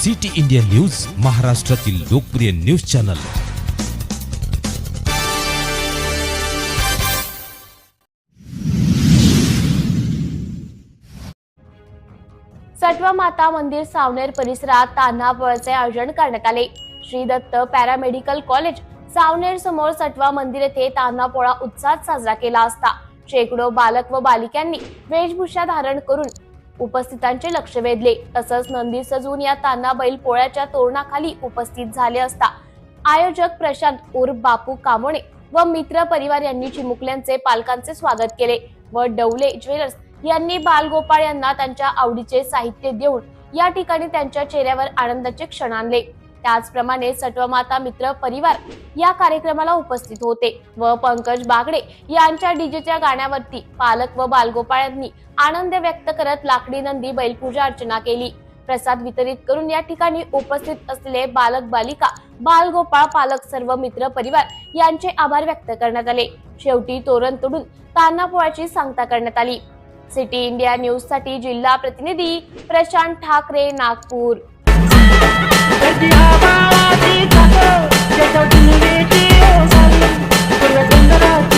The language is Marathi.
सिटी इंडिया न्यूज, महाराष्ट्रातील लोकप्रिय न्यूज चॅनल। सटवा माता मंदिर सावनेर परिसरात तान्हापोळ्याचे आयोजन करण्यात आले। श्री दत्त पॅरामेडिकल कॉलेज सावनेर समोर सटवा मंदिर येथे तान्हापोळा उत्साहात साजरा केला असता शेकडो बालक व बालिकांनी वेशभूषा धारण करून उपस्थितांचे लक्ष वेधले। तसंच नंदी सजवून या तान्हा बैल पोळ्याच्या तोरणाखाली उपस्थित झाले असता आयोजक प्रशांत उर्फ बापू कामोणे व मित्र परिवार यांनी चिमुकल्यांचे पालकांचे स्वागत केले व डवले ज्वेलर्स यांनी बालगोपाळ यांना त्यांच्या आवडीचे साहित्य देऊन या ठिकाणी त्यांच्या चेहऱ्यावर आनंदाचे क्षण आणले। त्याचप्रमाणे सटवा माता मित्र परिवार या कार्यक्रमाला उपस्थित होते व पंकज बागडे यांच्या डीजेच्या गाण्यावरती पालक व बालगोपाळ यांनी आनंद व्यक्त करत लाकडी नंदी बैलपूजा अर्चना केली। प्रसाद वितरित करून या ठिकाणी उपस्थित असलेले बालक बालिका बालगोपाळ पालक सर्व मित्र परिवार यांचे आभार व्यक्त करण्यात आले। शेवटी तोरण तोडून तान्हापोळ्याची सांगता करण्यात आली। सिटी इंडिया न्यूज साठी जिल्हा प्रतिनिधी प्रशांत ठाकरे, नागपूर। जय